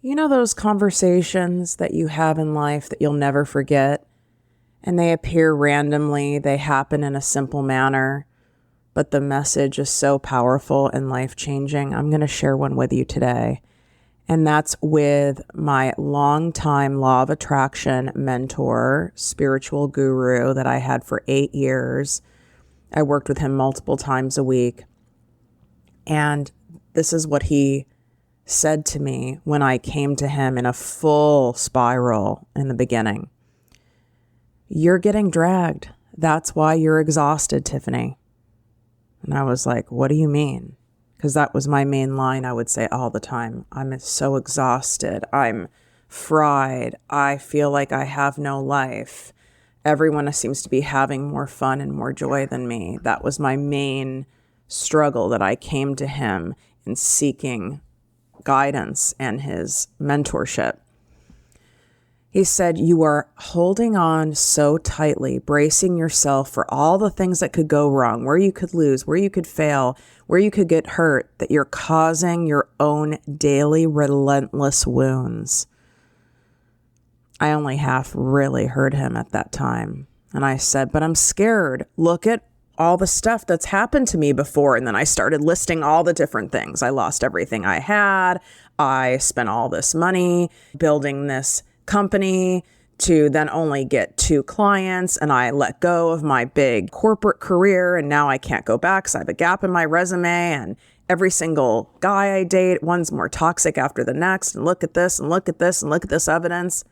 You know those conversations that you have in life that you'll never forget, and they appear randomly, they happen in a simple manner, but the message is so powerful and life-changing? I'm going to share one with you today, and that's with my longtime law of attraction mentor, spiritual guru that I had for 8 years. I worked with him multiple times a week, and this is what he said to me when I came to him in a full spiral in the beginning. You're getting dragged. That's why you're exhausted, Tiffany. And I was like, what do you mean? Because that was my main line I would say all the time. I'm so exhausted. I'm fried. I feel like I have no life. Everyone seems to be having more fun and more joy than me. That was my main struggle that I came to him in seeking guidance and his mentorship. He said, you are holding on so tightly, bracing yourself for all the things that could go wrong, where you could lose, where you could fail, where you could get hurt, that you're causing your own daily relentless wounds. I only half really heard him at that time. And I said, but I'm scared. Look at all the stuff that's happened to me before. And then I started listing all the different things. I lost everything I had. I spent all this money building this company to then only get 2 clients. And I let go of my big corporate career. And now I can't go back because I have a gap in my resume. And every single guy I date, one's more toxic after the next. And look at this and look at this and look at this evidence.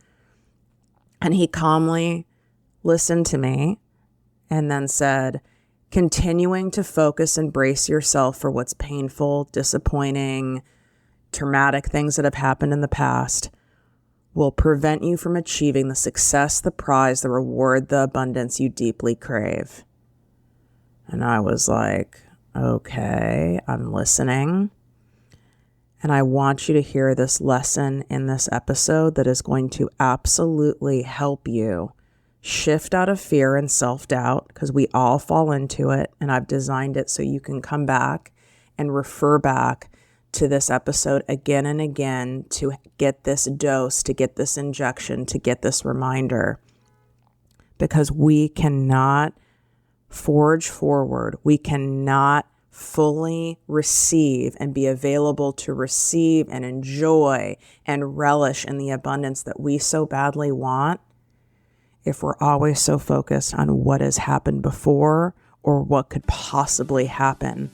And he calmly listened to me and then said, continuing to focus and brace yourself for what's painful, disappointing, traumatic things that have happened in the past will prevent you from achieving the success, the prize, the reward, the abundance you deeply crave. And I was like, okay, I'm listening. And I want you to hear this lesson in this episode that is going to absolutely help you shift out of fear and self-doubt, because we all fall into it. And I've designed it so you can come back and refer back to this episode again and again to get this dose, to get this injection, to get this reminder. Because we cannot forge forward. We cannot fully receive and be available to receive and enjoy and relish in the abundance that we so badly want if we're always so focused on what has happened before or what could possibly happen.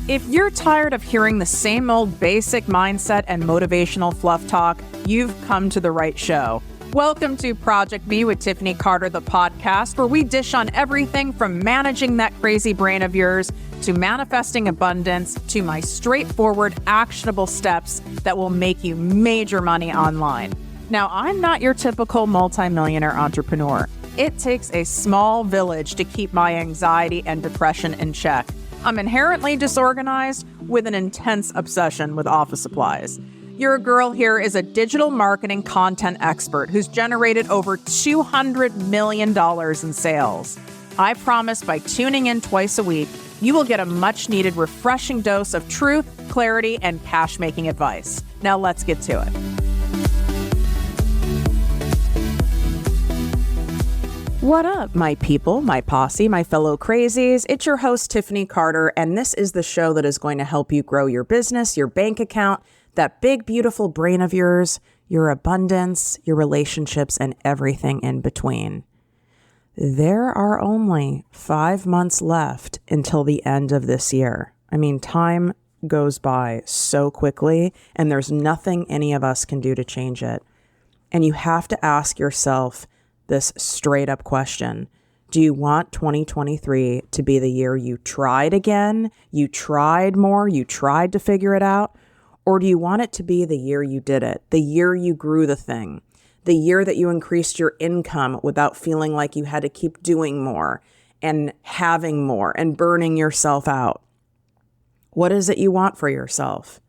If you're tired of hearing the same old basic mindset and motivational fluff talk, you've come to the right show. Welcome to Project Me with Tiffany Carter, the podcast, where we dish on everything from managing that crazy brain of yours to manifesting abundance to my straightforward, actionable steps that will make you major money online. Now, I'm not your typical multimillionaire entrepreneur. It takes a small village to keep my anxiety and depression in check. I'm inherently disorganized with an intense obsession with office supplies. Your girl here is a digital marketing content expert who's generated over $200 million in sales. I promise by tuning in twice a week, you will get a much-needed refreshing dose of truth, clarity, and cash-making advice. Now let's get to it. What up, my people, my posse, my fellow crazies? It's your host, Tiffany Carter, and this is the show that is going to help you grow your business, your bank account, that big, beautiful brain of yours, your abundance, your relationships, and everything in between. There are only 5 months left until the end of this year. I mean, time goes by so quickly, and there's nothing any of us can do to change it. And you have to ask yourself this straight up question. Do you want 2023 to be the year you tried again, you tried more, you tried to figure it out? Or do you want it to be the year you did it, the year you grew the thing, the year that you increased your income without feeling like you had to keep doing more and having more and burning yourself out? What is it you want for yourself?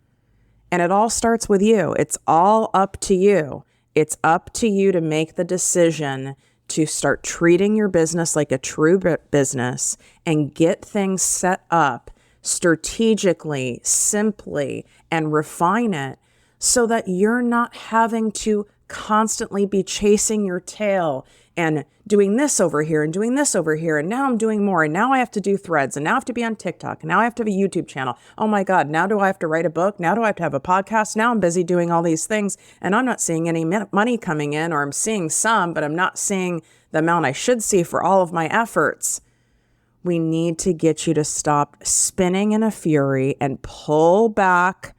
And it all starts with you. It's all up to you. It's up to you to make the decision to start treating your business like a true business and get things set up strategically, simply, and refine it so that you're not having to constantly be chasing your tail and doing this over here and doing this over here. And now I'm doing more. And now I have to do threads. And now I have to be on TikTok. And now I have to have a YouTube channel. Oh my God. Now do I have to write a book? Now do I have to have a podcast? Now I'm busy doing all these things. And I'm not seeing any money coming in, or I'm seeing some, but I'm not seeing the amount I should see for all of my efforts. We need to get you to stop spinning in a fury and pull back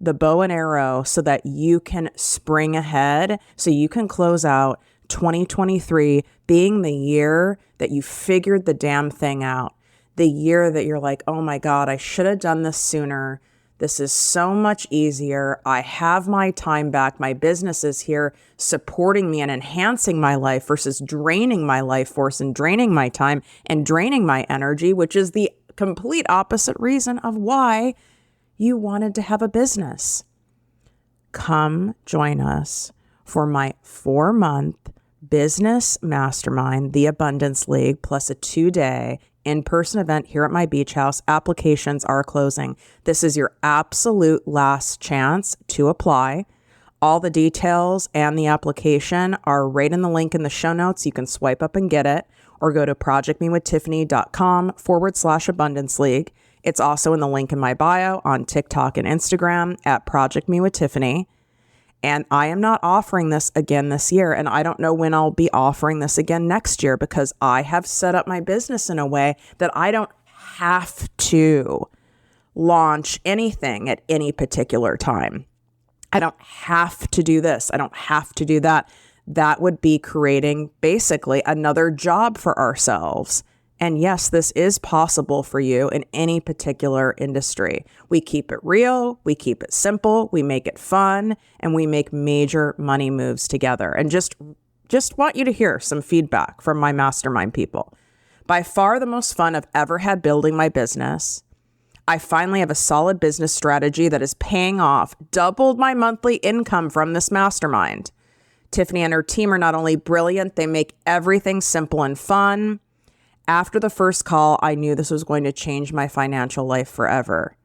the bow and arrow so that you can spring ahead, so you can close out 2023 being the year that you figured the damn thing out. The year that you're like, oh my God, I should have done this sooner. This is so much easier. I have my time back. My business is here supporting me and enhancing my life versus draining my life force and draining my time and draining my energy, which is the complete opposite reason of why you wanted to have a business. Come join us for my 4-month business mastermind, the Abundance League, plus a 2-day in-person event here at my beach house. Applications are closing. This is your absolute last chance to apply. All the details and the application are right in the link in the show notes. You can swipe up and get it, or go to projectmewithtiffany.com/abundance league. It's also in the link in my bio on TikTok and Instagram at Project Me with Tiffany. And I am not offering this again this year. And I don't know when I'll be offering this again next year, because I have set up my business in a way that I don't have to launch anything at any particular time. I don't have to do this. I don't have to do that. That would be creating basically another job for ourselves. And yes, this is possible for you in any particular industry. We keep it real, we keep it simple, we make it fun, and we make major money moves together. And just want you to hear some feedback from my mastermind people. By far the most fun I've ever had building my business. I finally have a solid business strategy that is paying off, doubled my monthly income from this mastermind. Tiffany and her team are not only brilliant, they make everything simple and fun. After the first call, I knew this was going to change my financial life forever.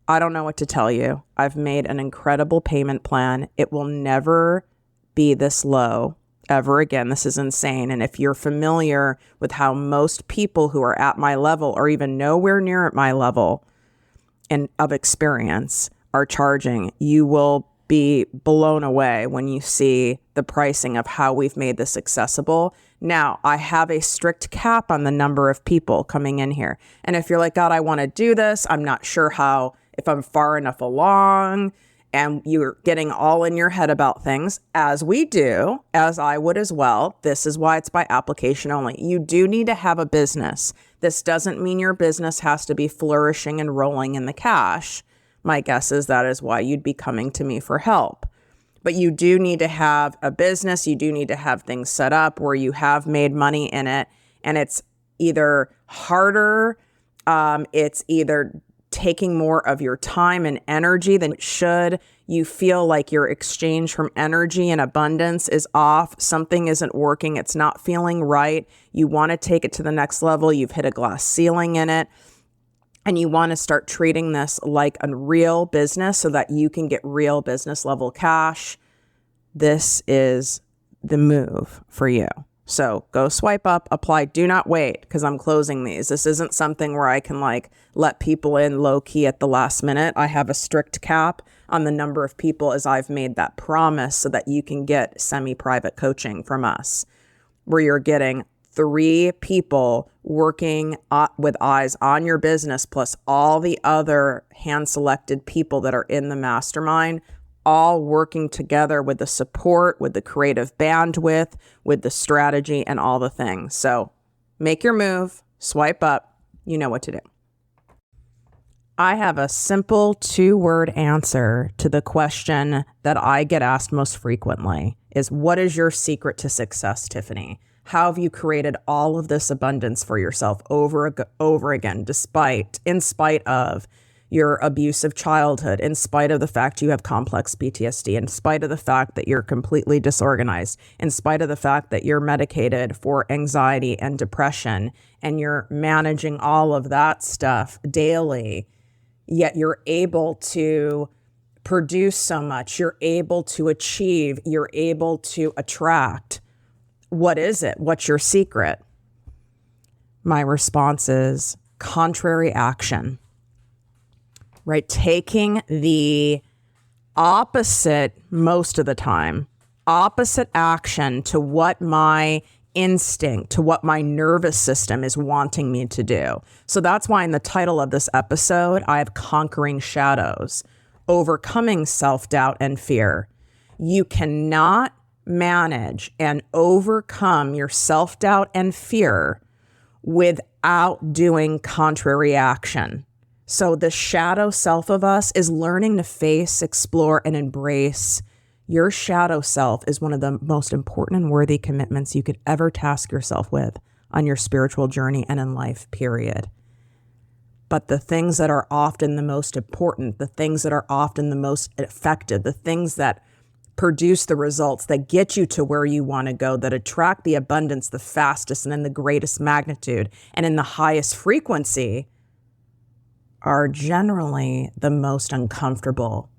I don't know what to tell you. I've made an incredible payment plan. It will never be this low ever again. This is insane. And if you're familiar with how most people who are at my level, or even nowhere near at my level and of experience, are charging, you will be blown away when you see the pricing of how we've made this accessible. Now, I have a strict cap on the number of people coming in here. And if you're like, God, I want to do this, I'm not sure if I'm far enough along, and you're getting all in your head about things, as we do, as I would as well. This is why it's by application only. You do need to have a business. This doesn't mean your business has to be flourishing and rolling in the cash. My guess is that is why you'd be coming to me for help. But you do need to have a business. You do need to have things set up where you have made money in it. And it's either harder, it's either taking more of your time and energy than it should. You feel like your exchange from energy and abundance is off. Something isn't working. It's not feeling right. You want to take it to the next level. You've hit a glass ceiling in it. And you want to start treating this like a real business so that you can get real business level cash. This is the move for you. So go swipe up, apply, do not wait, because I'm closing these. This isn't something where I can let people in low key at the last minute. I have a strict cap on the number of people as I've made that promise so that you can get semi-private coaching from us, where you're getting 3 people working with eyes on your business, plus all the other hand-selected people that are in the mastermind, all working together with the support, with the creative bandwidth, with the strategy, and all the things. So make your move, swipe up, you know what to do. I have a simple 2-word answer to the question that I get asked most frequently is, what is your secret to success, Tiffany? How have you created all of this abundance for yourself over again, in spite of your abusive childhood, in spite of the fact you have complex PTSD, in spite of the fact that you're completely disorganized, in spite of the fact that you're medicated for anxiety and depression, and you're managing all of that stuff daily, yet you're able to produce so much, you're able to achieve, you're able to attract. What is it? What's your secret? My response is contrary action, right? Taking the opposite, most of the time, opposite action to what my instinct, to what my nervous system is wanting me to do. So that's why in the title of this episode, I have Conquering Shadows, overcoming self-doubt and fear. You cannot manage and overcome your self-doubt and fear without doing contrary action. So the shadow self of us is learning to face, explore, and embrace. Your shadow self is one of the most important and worthy commitments you could ever task yourself with on your spiritual journey and in life, period. But the things that are often the most important, the things that are often the most effective, the things that produce the results that get you to where you want to go, that attract the abundance the fastest and in the greatest magnitude and in the highest frequency, are generally the most uncomfortable,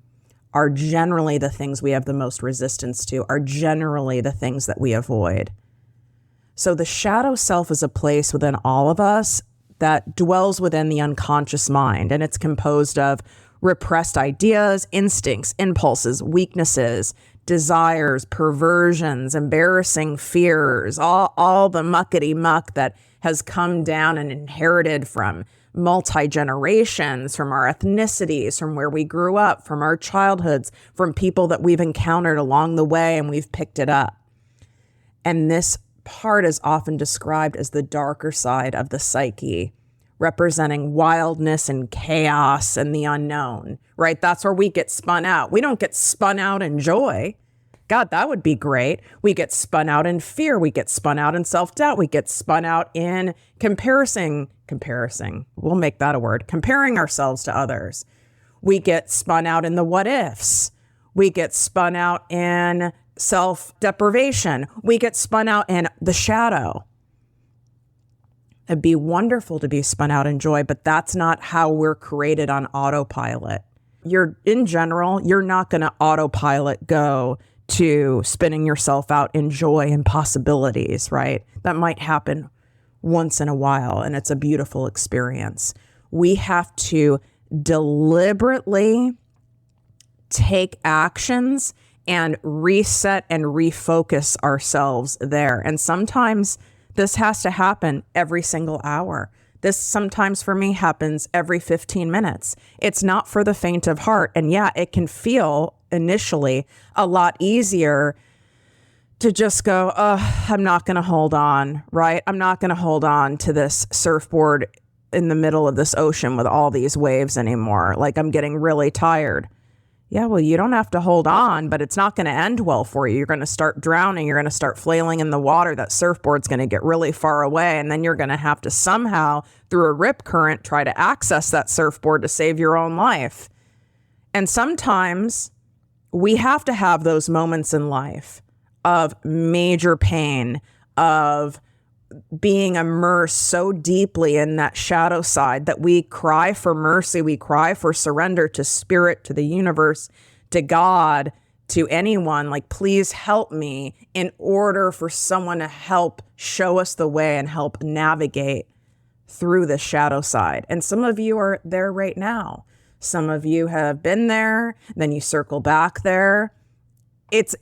are generally the things we have the most resistance to, are generally the things that we avoid. So the shadow self is a place within all of us that dwells within the unconscious mind, and it's composed of repressed ideas, instincts, impulses, weaknesses, desires, perversions, embarrassing fears, all the muckety muck that has come down and inherited from multi-generations, from our ethnicities, from where we grew up, from our childhoods, from people that we've encountered along the way, and we've picked it up. And this part is often described as the darker side of the psyche, representing wildness and chaos and the unknown, right? That's where we get spun out. We don't get spun out in joy. God, that would be great. We get spun out in fear. We get spun out in self-doubt. We get spun out in comparison. We'll make that a word. Comparing ourselves to others. We get spun out in the what ifs. We get spun out in self-deprivation. We get spun out in the shadow. It'd be wonderful to be spun out in joy, but that's not how we're created on autopilot. In general, you're not going to autopilot go to spinning yourself out in joy and possibilities, right? That might happen once in a while, and it's a beautiful experience. We have to deliberately take actions and reset and refocus ourselves there. And sometimes this has to happen every single hour. This sometimes for me happens every 15 minutes. It's not for the faint of heart. And yeah, it can feel initially a lot easier to just go, I'm not going to hold on, right? I'm not going to hold on to this surfboard in the middle of this ocean with all these waves anymore. Like, I'm getting really tired. Yeah, well, you don't have to hold on, but it's not going to end well for you. You're going to start drowning. You're going to start flailing in the water. That surfboard's going to get really far away. And then you're going to have to somehow, through a rip current, try to access that surfboard to save your own life. And sometimes we have to have those moments in life of major pain, of being immersed so deeply in that shadow side that we cry for mercy, we cry for surrender to spirit, to the universe, to God, to anyone, like, please help me, in order for someone to help show us the way and help navigate through the shadow side. And some of you are there right now. Some of you have been there, then you circle back there. It's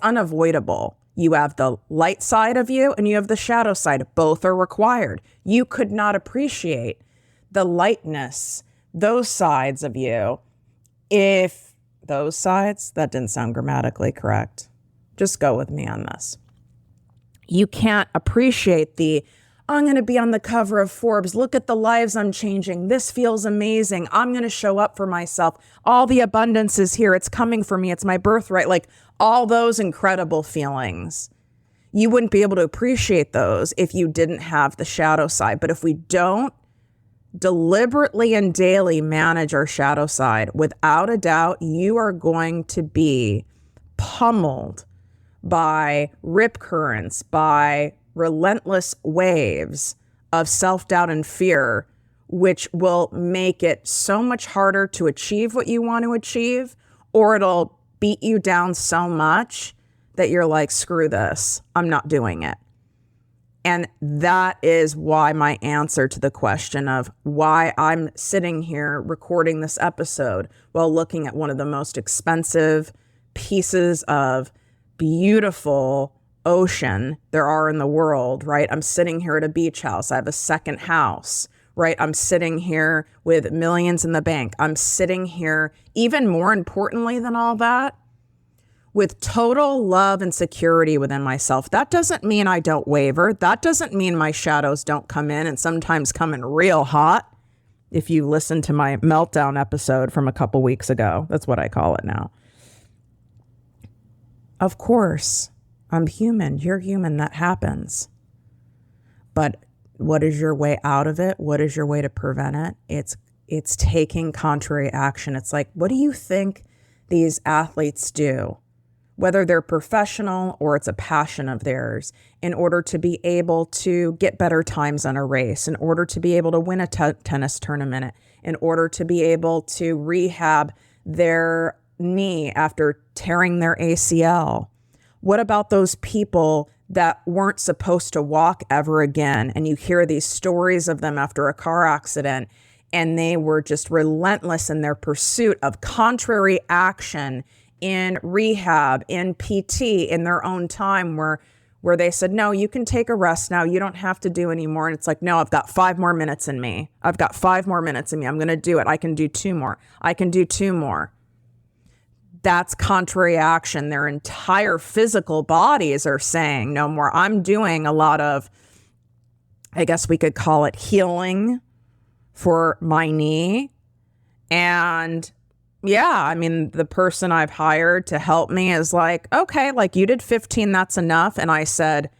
unavoidable. You have the light side of you and you have the shadow side. Both are required. You could not appreciate the lightness, those sides of you, if those sides, that didn't sound grammatically correct. Just go with me on this. You can't appreciate I'm going to be on the cover of Forbes. Look at the lives I'm changing. This feels amazing. I'm going to show up for myself. All the abundance is here. It's coming for me. It's my birthright. Like, all those incredible feelings. You wouldn't be able to appreciate those if you didn't have the shadow side. But if we don't deliberately and daily manage our shadow side, without a doubt, you are going to be pummeled by rip currents, by relentless waves of self-doubt and fear, which will make it so much harder to achieve what you want to achieve, or it'll beat you down so much that you're like, screw this, I'm not doing it. And that is why my answer to the question of why I'm sitting here recording this episode while looking at one of the most expensive pieces of beautiful ocean there are in the world, right? I'm sitting here at a beach house. I have a second house, right? I'm sitting here with millions in the bank. I'm sitting here, even more importantly than all that, with total love and security within myself. That doesn't mean I don't waver. That doesn't mean my shadows don't come in, and sometimes come in real hot. If you listen to my meltdown episode from a couple weeks ago, that's what I call it now. Of course, I'm human. You're human. That happens. But what is your way out of it? What is your way to prevent it? It's taking contrary action. It's like, what do you think these athletes do, whether they're professional or it's a passion of theirs, in order to be able to get better times on a race, in order to be able to win a tennis tournament, in order to be able to rehab their knee after tearing their ACL? What about those people that weren't supposed to walk ever again? And you hear these stories of them after a car accident, and they were just relentless in their pursuit of contrary action in rehab, in PT, in their own time, where they said, no, you can take a rest now. You don't have to do anymore. And it's like, no, I've got 5 more minutes in me. I've got 5 more minutes in me. I'm going to do it. I can do 2 more. I can do 2 more. That's contrary action. Their entire physical bodies are saying no more. I'm doing a lot of, I guess we could call it healing for my knee. And yeah, I mean, the person I've hired to help me is like, okay, like you did 15, that's enough. And I said,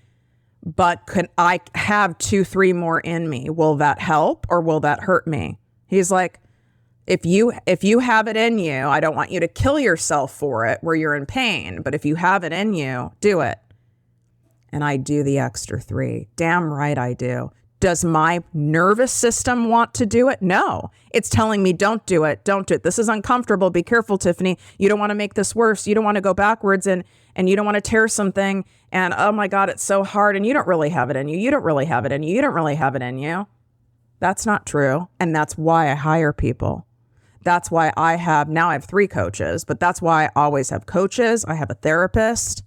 but could I have 2, 3 more in me? Will that help or will that hurt me? He's like, if you have it in you, I don't want you to kill yourself for it where you're in pain, but if you have it in you, do it. And I do the extra 3. Damn right I do. Does my nervous system want to do it? No. It's telling me, don't do it. Don't do it. This is uncomfortable. Be careful, Tiffany. You don't want to make this worse. You don't want to go backwards and you don't want to tear something. And oh my God, it's so hard. And you don't really have it in you. You don't really have it in you. You don't really have it in you. That's not true. And that's why I hire people. That's why I have 3 coaches, but that's why I always have coaches. I have a therapist.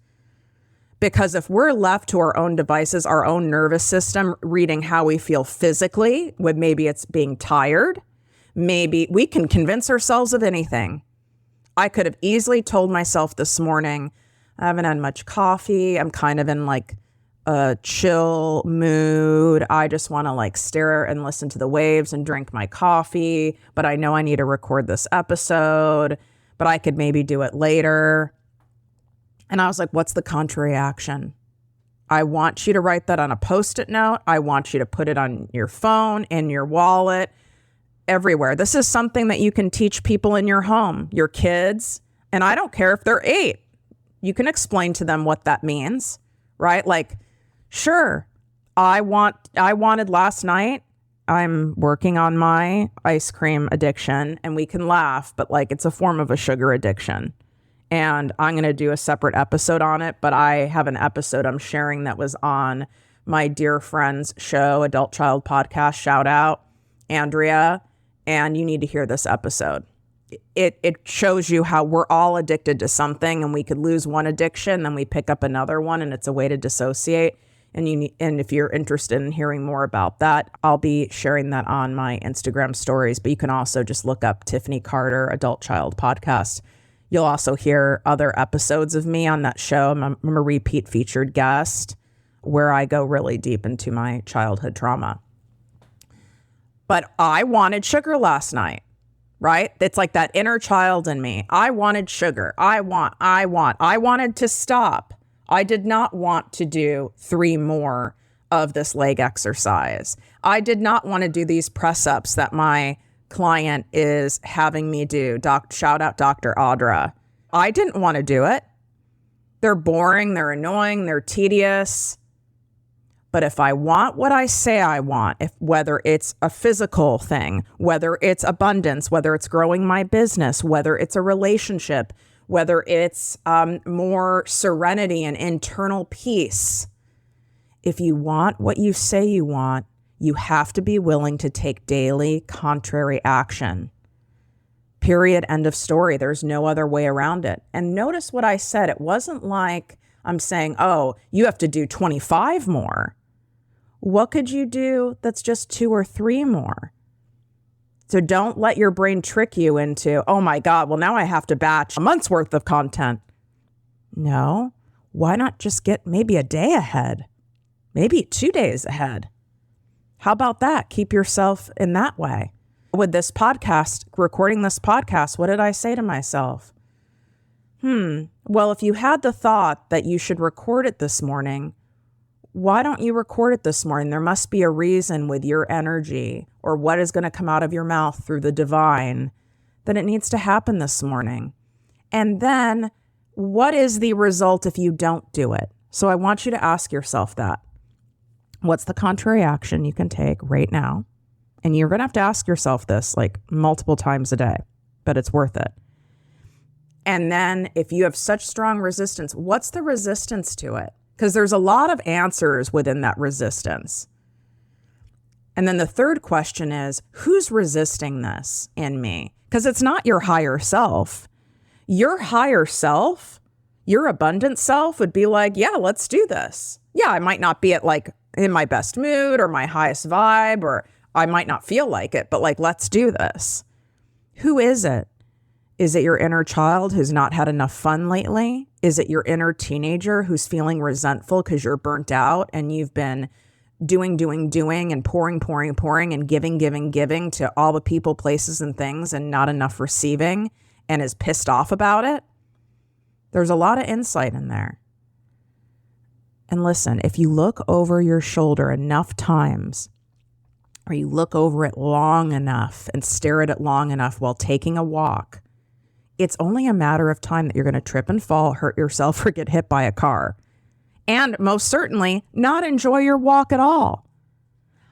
Because if we're left to our own devices, our own nervous system, reading how we feel physically, when maybe it's being tired, maybe we can convince ourselves of anything. I could have easily told myself this morning, I haven't had much coffee. I'm kind of in like a chill mood. I just want to like stare and listen to the waves and drink my coffee, but I know I need to record this episode, but I could maybe do it later. And I was like, what's the contrary action? I want you to write that on a Post-it note. I want you to put it on your phone, in your wallet, everywhere. This is something that you can teach people in your home, your kids. And I don't care if they're 8. You can explain to them what that means, right? Like, sure, I wanted last night. I'm working on my ice cream addiction, and we can laugh, but like it's a form of a sugar addiction. And I'm going to do a separate episode on it, but I have an episode I'm sharing that was on my dear friend's show, Adult Child Podcast. Shout out, Andrea. And you need to hear this episode. It shows you how we're all addicted to something, and we could lose one addiction, then we pick up another one, and it's a way to dissociate. And if you're interested in hearing more about that, I'll be sharing that on my Instagram stories. But you can also just look up Tiffany Carter, Adult Child Podcast. You'll also hear other episodes of me on that show. I'm a repeat featured guest where I go really deep into my childhood trauma. But I wanted sugar last night, right? It's like that inner child in me. I wanted sugar. I wanted to stop. I did not want to do 3 more of this leg exercise. I did not want to do these press ups that my client is having me do. Shout out Dr. Audra. I didn't want to do it. They're boring, they're annoying, they're tedious. But if I want what I say I want, whether it's a physical thing, whether it's abundance, whether it's growing my business, whether it's a relationship, whether it's more serenity and internal peace, if you want what you say you want, you have to be willing to take daily contrary action. Period. End of story. There's no other way around it. And notice what I said. It wasn't like I'm saying, oh, you have to do 25 more. What could you do that's just 2 or 3 more? So don't let your brain trick you into, oh my God, well now I have to batch a month's worth of content. No, why not just get maybe a day ahead? Maybe 2 days ahead. How about that? Keep yourself in that way. With this podcast, recording this podcast, what did I say to myself? Well, if you had the thought that you should record it this morning, why don't you record it this morning? There must be a reason with your energy or what is going to come out of your mouth through the divine that it needs to happen this morning. And then what is the result if you don't do it? So I want you to ask yourself that. What's the contrary action you can take right now? And you're going to have to ask yourself this like multiple times a day, but it's worth it. And then if you have such strong resistance, what's the resistance to it? Because there's a lot of answers within that resistance. And then the third question is, who's resisting this in me? Because it's not your higher self. Your higher self, your abundant self would be like, yeah, let's do this. Yeah, I might not be at like in my best mood or my highest vibe, or I might not feel like it, but like, let's do this. Who is it? Is it your inner child who's not had enough fun lately? Is it your inner teenager who's feeling resentful because you're burnt out and you've been doing and pouring and giving to all the people, places, and things and not enough receiving and is pissed off about it? There's a lot of insight in there. And listen, if you look over your shoulder enough times, or you look over it long enough and stare at it long enough while taking a walk, it's only a matter of time that you're going to trip and fall, hurt yourself, or get hit by a car. And most certainly not enjoy your walk at all.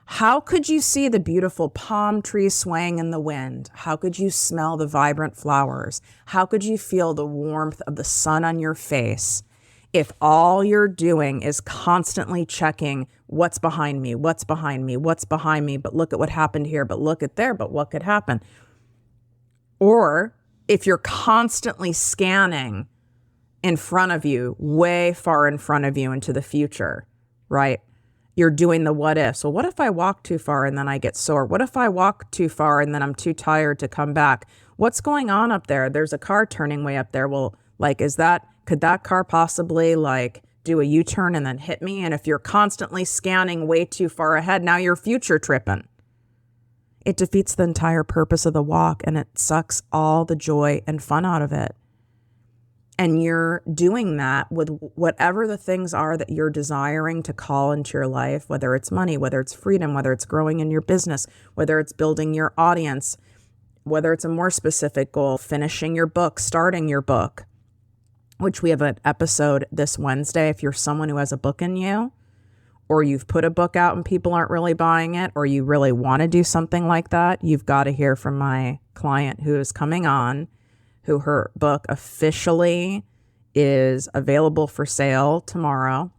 How could you see the beautiful palm trees swaying in the wind? How could you smell the vibrant flowers? How could you feel the warmth of the sun on your face if all you're doing is constantly checking what's behind me, what's behind me, what's behind me, but look at what happened here, but look at there, but what could happen? Or if you're constantly scanning in front of you, way far in front of you into the future, right? You're doing the what if. So what if I walk too far and then I get sore? What if I walk too far and then I'm too tired to come back? What's going on up there? There's a car turning way up there. Well, like, could that car possibly like do a U-turn and then hit me? And if you're constantly scanning way too far ahead, now you're future tripping. It defeats the entire purpose of the walk and it sucks all the joy and fun out of it. And you're doing that with whatever the things are that you're desiring to call into your life, whether it's money, whether it's freedom, whether it's growing in your business, whether it's building your audience, whether it's a more specific goal, finishing your book, starting your book, which we have an episode this Wednesday. If you're someone who has a book in you, or you've put a book out and people aren't really buying it, or you really want to do something like that, you've got to hear from my client who is coming on, who her book officially is available for sale tomorrow.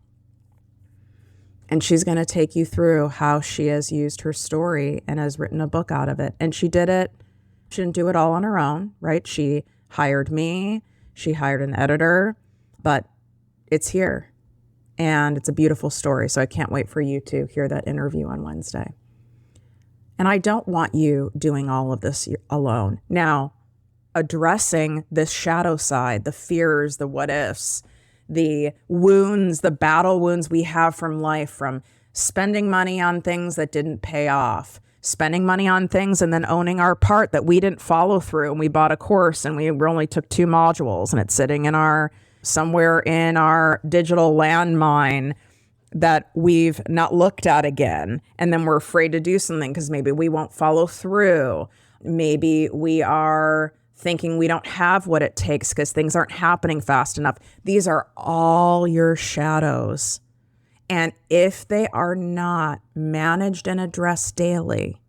And she's going to take you through how she has used her story and has written a book out of it. And she did it. She didn't do it all on her own, right? She hired me. She hired an editor, but it's here. And it's a beautiful story. So I can't wait for you to hear that interview on Wednesday. And I don't want you doing all of this alone. Now, addressing this shadow side, the fears, the what ifs, the wounds, the battle wounds we have from life, from spending money on things that didn't pay off, spending money on things and then owning our part that we didn't follow through, and we bought a course and we only took 2 modules and it's sitting in somewhere in our digital landmine that we've not looked at again. And then we're afraid to do something because maybe we won't follow through. Maybe we are thinking we don't have what it takes because things aren't happening fast enough. These are all your shadows. And if they are not managed and addressed daily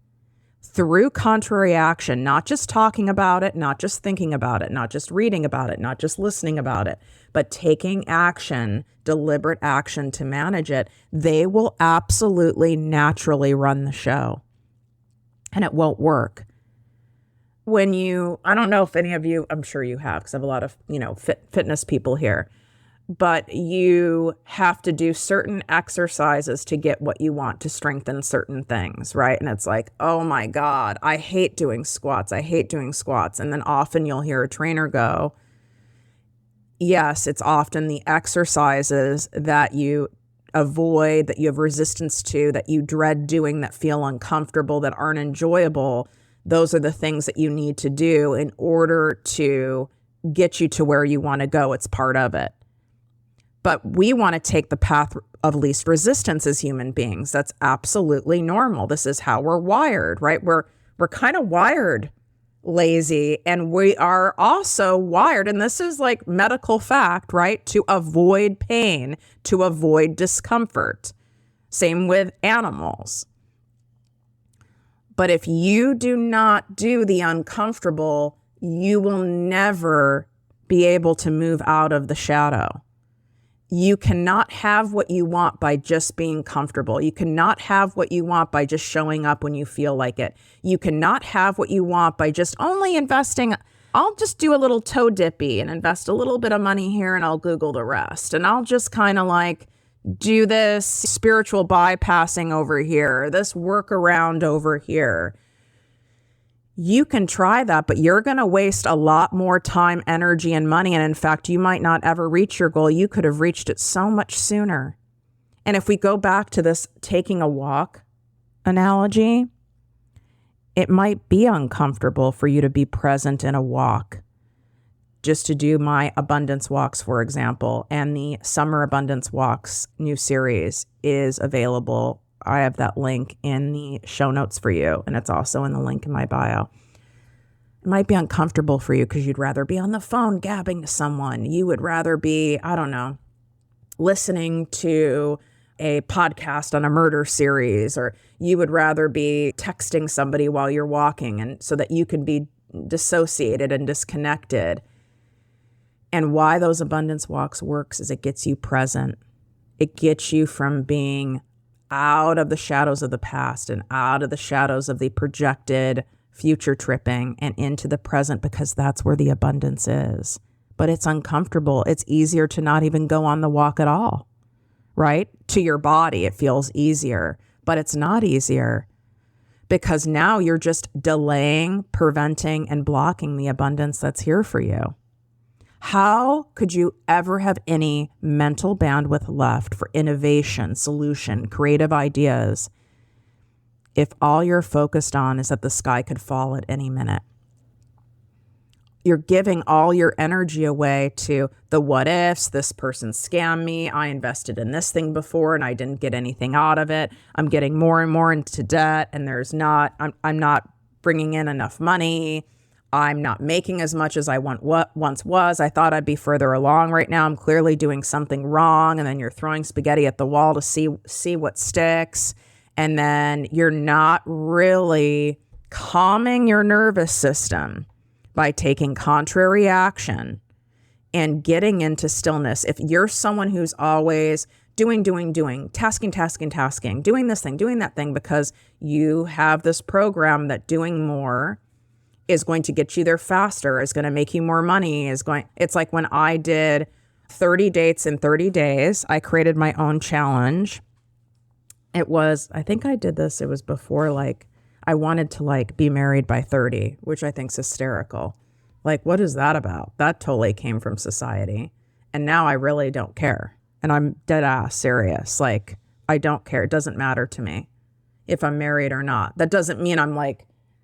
through contrary action, not just talking about it, not just thinking about it, not just reading about it, not just listening about it, but taking action, deliberate action to manage it, they will absolutely naturally run the show. And it won't work. I don't know if any of you, I'm sure you have, because I have a lot of, fitness people here, but you have to do certain exercises to get what you want, to strengthen certain things, right? And it's like, oh my God, I hate doing squats. I hate doing squats. And then often you'll hear a trainer go, yes, it's often the exercises that you avoid, that you have resistance to, that you dread doing, that feel uncomfortable, that aren't enjoyable. Those are the things that you need to do in order to get you to where you want to go. It's part of it. But we want to take the path of least resistance as human beings. That's absolutely normal. This is how we're wired, right? We're kind of wired lazy, and we are also wired, and this is like medical fact, right? To avoid pain, to avoid discomfort. Same with animals. But if you do not do the uncomfortable, you will never be able to move out of the shadow. You cannot have what you want by just being comfortable. You cannot have what you want by just showing up when you feel like it. You cannot have what you want by just only investing. I'll just do a little toe dippy and invest a little bit of money here and I'll Google the rest. And I'll just kind of like do this spiritual bypassing over here, this workaround over here. You can try that, but you're going to waste a lot more time, energy, and money. And in fact, you might not ever reach your goal. You could have reached it so much sooner. And if we go back to this taking a walk analogy, it might be uncomfortable for you to be present in a walk. Just to do my abundance walks, for example, and the Summer Abundance Walks new series is available. I have that link in the show notes for you, and it's also in the link in my bio. It might be uncomfortable for you because you'd rather be on the phone gabbing to someone. You would rather be, listening to a podcast on a murder series, or you would rather be texting somebody while you're walking, and so that you can be dissociated and disconnected. And why those abundance walks works is it gets you present. It gets you from being out of the shadows of the past and out of the shadows of the projected future tripping and into the present, because that's where the abundance is. But it's uncomfortable. It's easier to not even go on the walk at all, right? To your body, it feels easier, but it's not easier because now you're just delaying, preventing, and blocking the abundance that's here for you. How could you ever have any mental bandwidth left for innovation, solution, creative ideas if all you're focused on is that the sky could fall at any minute? You're giving all your energy away to the what ifs. This person scammed me. I invested in this thing before and I didn't get anything out of it. I'm getting more and more into debt, and I'm not bringing in enough money. I'm not making as much as I once was. I thought I'd be further along right now. I'm clearly doing something wrong. And then you're throwing spaghetti at the wall to see what sticks. And then you're not really calming your nervous system by taking contrary action and getting into stillness. If you're someone who's always doing, tasking, doing this thing, doing that thing, because you have this program that doing more is going to get you there faster, is going to make you more money, it's like when I did 30 dates in 30 days, I created my own challenge. It was before, I wanted to be married by 30, which I think is hysterical. What is that about? That totally came from society. And now I really don't care. And I'm dead ass serious. I don't care. It doesn't matter to me if I'm married or not. That doesn't mean I'm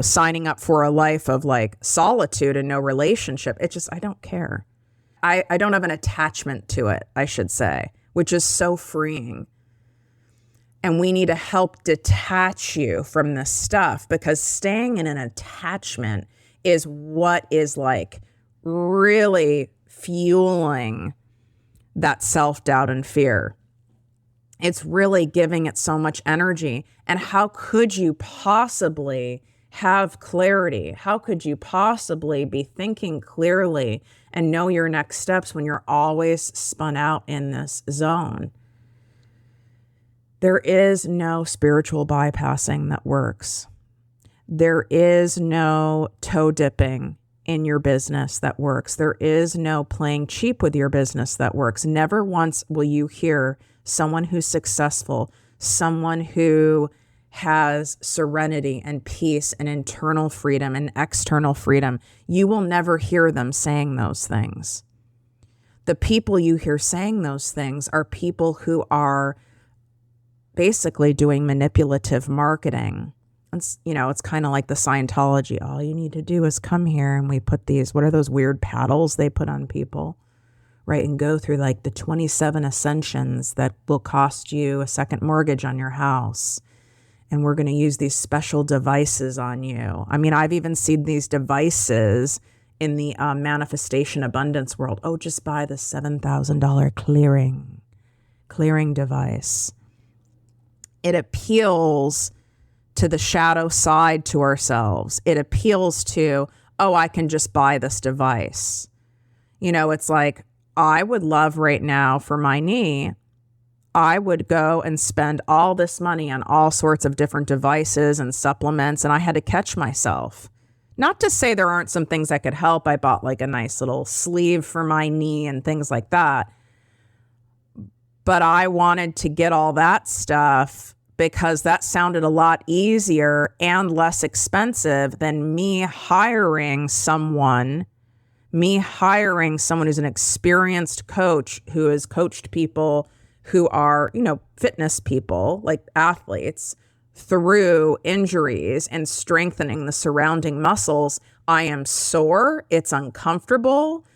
signing up for a life of solitude and no relationship. It's just, I don't care. I don't have an attachment to it, I should say, which is so freeing. And we need to help detach you from this stuff, because staying in an attachment is what is like really fueling that self-doubt and fear. It's really giving it so much energy. And how could you possibly have clarity? How could you possibly be thinking clearly and know your next steps when you're always spun out in this zone? There is no spiritual bypassing that works. There is no toe dipping in your business that works. There is no playing cheap with your business that works. Never once will you hear someone who's successful, someone who has serenity and peace and internal freedom and external freedom. You will never hear them saying those things. The people you hear saying those things are people who are basically doing manipulative marketing. It's kind of like the Scientology. All you need to do is come here and we put these, what are those weird paddles they put on people, right? And go through like the 27 ascensions that will cost you a second mortgage on your house. And we're going to use these special devices on you. I mean, I've even seen these devices in the manifestation abundance world. Oh, just buy the $7,000 clearing device. It appeals to the shadow side to ourselves. It appeals to, oh, I can just buy this device. It's like, I would love right now for my knee, I would go and spend all this money on all sorts of different devices and supplements, and I had to catch myself. Not to say there aren't some things that could help. I bought like a nice little sleeve for my knee and things like that. But I wanted to get all that stuff because that sounded a lot easier and less expensive than me hiring someone who's an experienced coach who has coached people who are, fitness people, like athletes, through injuries and strengthening the surrounding muscles. I am sore. It's uncomfortable.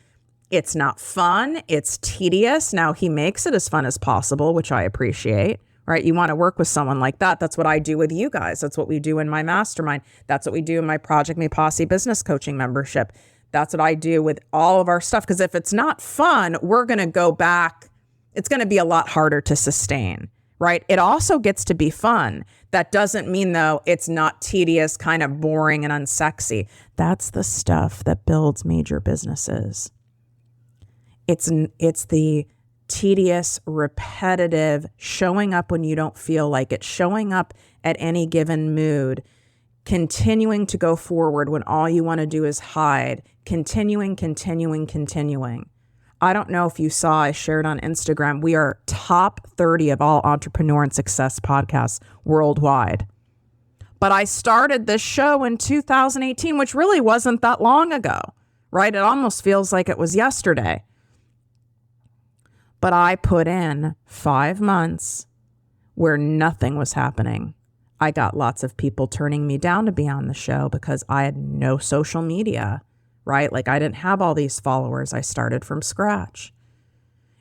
It's not fun. It's tedious. Now he makes it as fun as possible, which I appreciate, right? You want to work with someone like that. That's what I do with you guys. That's what we do in my mastermind. That's what we do in my Project Me Posse business coaching membership. That's what I do with all of our stuff. Because if it's not fun, we're going to go back. It's going to be a lot harder to sustain, right? It also gets to be fun. That doesn't mean, though, it's not tedious, kind of boring and unsexy. That's the stuff that builds major businesses. It's the tedious, repetitive, showing up when you don't feel like it, showing up at any given mood, continuing to go forward when all you want to do is hide, continuing. I don't know if you saw, I shared on Instagram, we are top 30 of all entrepreneur and success podcasts worldwide. But I started this show in 2018, which really wasn't that long ago, right? It almost feels like it was yesterday. But I put in 5 months where nothing was happening. I got lots of people turning me down to be on the show because I had no social media, right? Like I didn't have all these followers. I started from scratch.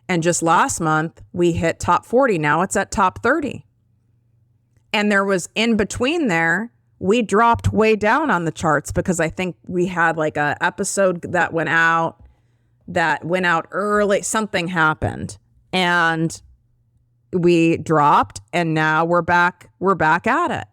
And just last month, we hit top 40. Now it's at top 30. And there was in between there, we dropped way down on the charts because I think we had like a episode that went out early. Something happened and we dropped, and now we're back at it,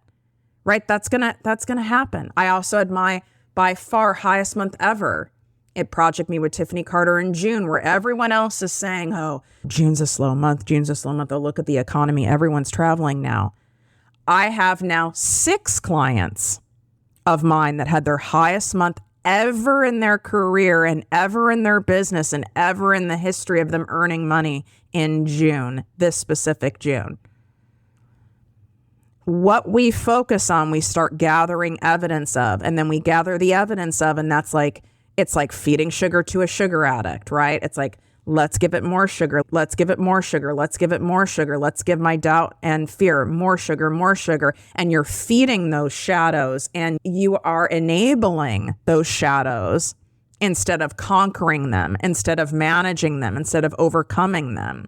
right? That's gonna happen. I also had my by far highest month ever at Project Me with Tiffany Carter in June, where everyone else is saying, oh, June's a slow month. Oh, look at the economy. Everyone's traveling now. I have now 6 clients of mine that had their highest month ever in their career and ever in their business and ever in the history of them earning money in June, this specific June. What we focus on, we start gathering evidence of, and then we gather the evidence of, and that's like, it's like feeding sugar to a sugar addict, right? It's like, let's give it more sugar. Let's give it more sugar. Let's give it more sugar. Let's give my doubt and fear more sugar, more sugar. And you're feeding those shadows and you are enabling those shadows instead of conquering them, instead of managing them, instead of overcoming them.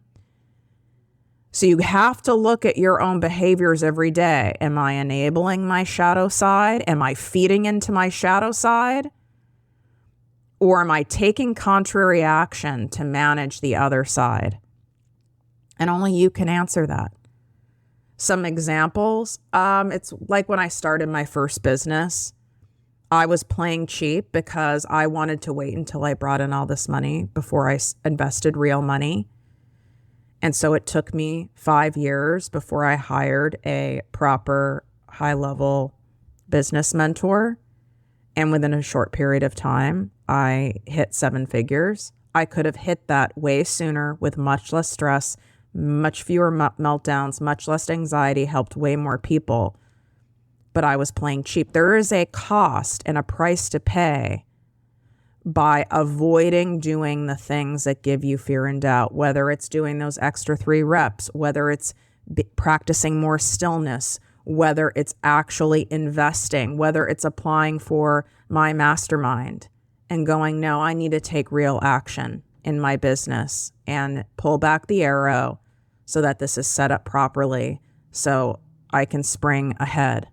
So you have to look at your own behaviors every day. Am I enabling my shadow side? Am I feeding into my shadow side? Or am I taking contrary action to manage the other side? And only you can answer that. Some examples, it's like when I started my first business, I was playing cheap because I wanted to wait until I brought in all this money before I invested real money. And so it took me 5 years before I hired a proper high-level business mentor. And within a short period of time, I hit 7 figures. I could have hit that way sooner with much less stress, much fewer meltdowns, much less anxiety, helped way more people. But I was playing cheap. There is a cost and a price to pay by avoiding doing the things that give you fear and doubt, whether it's doing those extra 3 reps, whether it's practicing more stillness, whether it's actually investing, whether it's applying for my mastermind and going, no, I need to take real action in my business and pull back the arrow so that this is set up properly so I can spring ahead.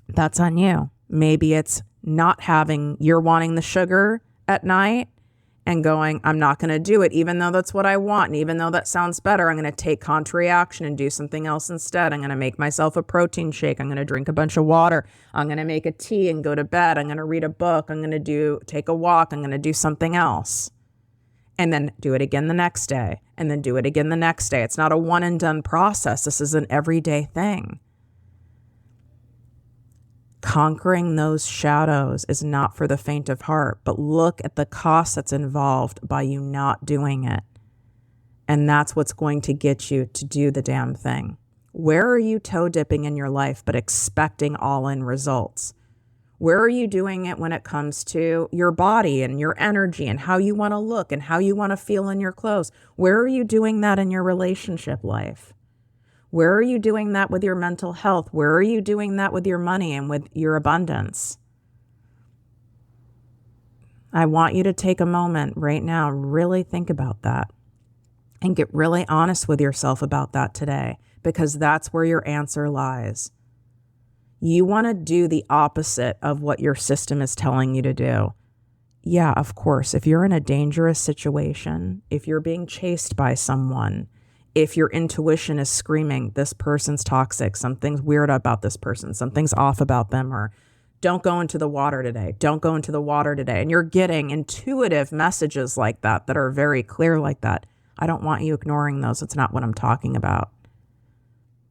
That's on you. Maybe it's not you're wanting the sugar at night and going, I'm not going to do it, even though that's what I want. And even though that sounds better, I'm going to take contrary action and do something else instead. I'm going to make myself a protein shake. I'm going to drink a bunch of water. I'm going to make a tea and go to bed. I'm going to read a book. I'm going to take a walk. I'm going to do something else. And then do it again the next day. And then do it again the next day. It's not a one and done process. This is an everyday thing. Conquering those shadows is not for the faint of heart, but look at the cost that's involved by you not doing it. And that's what's going to get you to do the damn thing. Where are you toe dipping in your life, but expecting all in results? Where are you doing it when it comes to your body and your energy and how you want to look and how you want to feel in your clothes? Where are you doing that in your relationship life? Where are you doing that with your mental health? Where are you doing that with your money and with your abundance? I want you to take a moment right now, really think about that and get really honest with yourself about that today, because that's where your answer lies. You want to do the opposite of what your system is telling you to do. Yeah, of course, if you're in a dangerous situation, if you're being chased by someone, if your intuition is screaming, this person's toxic, something's weird about this person, something's off about them, or don't go into the water today, don't go into the water today, and you're getting intuitive messages like that that are very clear like that, I don't want you ignoring those. It's not what I'm talking about.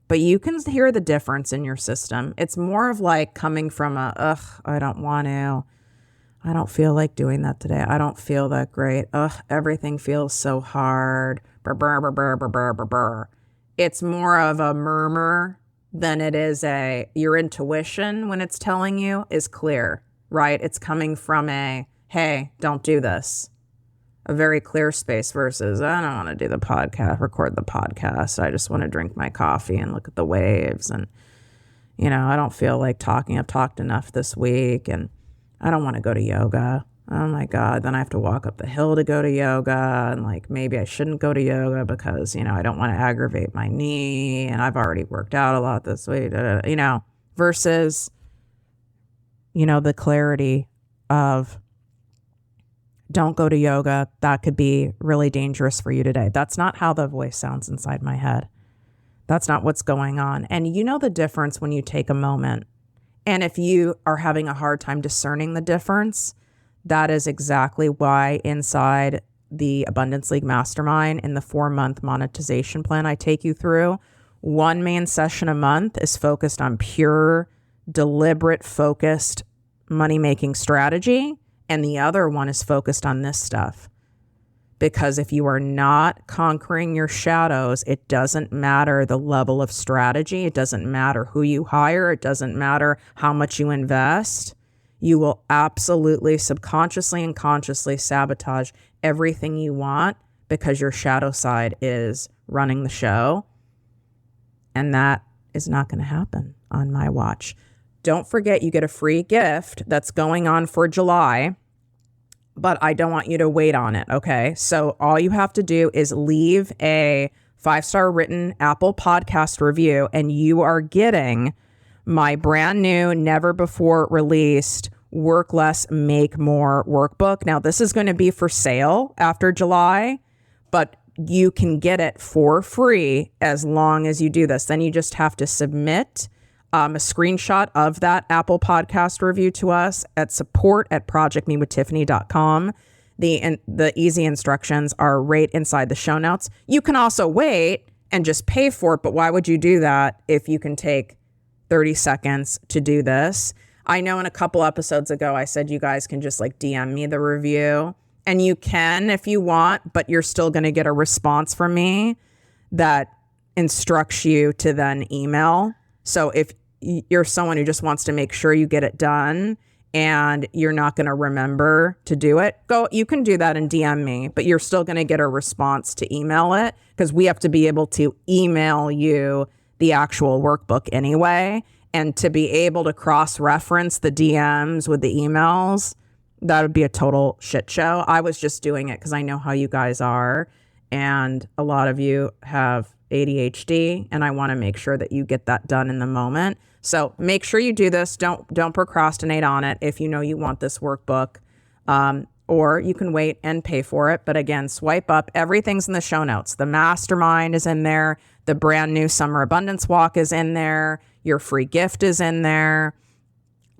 But you can hear the difference in your system. It's more of like coming from I don't want to. I don't feel like doing that today. I don't feel that great. Everything feels so hard. Brr, brr, brr, brr, brr, brr, brr. It's more of a murmur than it is your intuition when it's telling you is clear, right? It's coming from hey, don't do this. A very clear space versus, I don't want to do the podcast, record the podcast. I just want to drink my coffee and look at the waves. And, I don't feel like talking. I've talked enough this week and I don't want to go to yoga. Oh my God, then I have to walk up the hill to go to yoga. And maybe I shouldn't go to yoga because, I don't want to aggravate my knee. And I've already worked out a lot this week, versus, the clarity of don't go to yoga. That could be really dangerous for you today. That's not how the voice sounds inside my head. That's not what's going on. And the difference when you take a moment. And if you are having a hard time discerning the difference, that is exactly why inside the Abundance League Mastermind in the 4-month monetization plan I take you through, one main session a month is focused on pure, deliberate, focused money-making strategy. And the other one is focused on this stuff. Because if you are not conquering your shadows, it doesn't matter the level of strategy. It doesn't matter who you hire. It doesn't matter how much you invest. You will absolutely subconsciously and consciously sabotage everything you want because your shadow side is running the show. And that is not going to happen on my watch. Don't forget, you get a free gift that's going on for July, but I don't want you to wait on it, okay? So all you have to do is leave a 5-star written Apple Podcast review, and you are getting my brand new, never before released Work Less, Make More workbook. Now, this is going to be for sale after July, but you can get it for free as long as you do this. Then you just have to submit a screenshot of that Apple Podcast review to us at support@projectmewithtiffany.com. The easy instructions are right inside the show notes. You can also wait and just pay for it, but why would you do that if you can take 30 seconds to do this? I know in a couple episodes ago, I said you guys can just like DM me the review, and you can if you want, but you're still going to get a response from me that instructs you to then email. So if you're someone who just wants to make sure you get it done and you're not going to remember to do it, you can do that and DM me, but you're still going to get a response to email it, because we have to be able to email you the actual workbook anyway. And to be able to cross-reference the DMs with the emails, that would be a total shit show. I was just doing it because I know how you guys are, and a lot of you have ADHD, and I want to make sure that you get that done in the moment. So make sure you do this. Don't procrastinate on it if you know you want this workbook, or you can wait and pay for it. But again, swipe up. Everything's in the show notes. The Mastermind is in there. The brand new Summer Abundance Walk is in there. Your free gift is in there.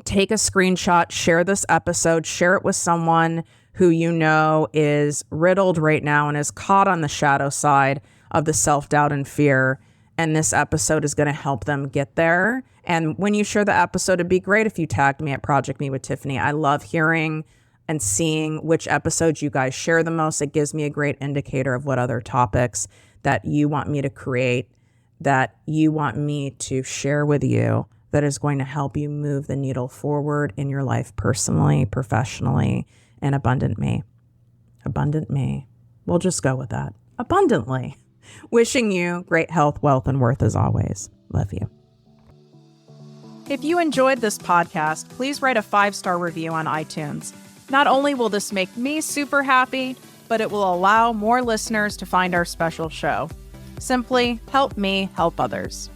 Take a screenshot, share this episode, share it with someone who you know is riddled right now and is caught on the shadow side of the self-doubt and fear. And this episode is going to help them get there. And when you share the episode, it'd be great if you tagged me at Project Me with Tiffany. I love hearing and seeing which episodes you guys share the most. It gives me a great indicator of what other topics that you want me to create, that you want me to share with you, that is going to help you move the needle forward in your life personally, professionally, and abundant me. Abundant me. We'll just go with that. Abundantly. Wishing you great health, wealth, and worth as always. Love you. If you enjoyed this podcast, please write a 5-star review on iTunes. Not only will this make me super happy, but it will allow more listeners to find our special show. Simply help me help others.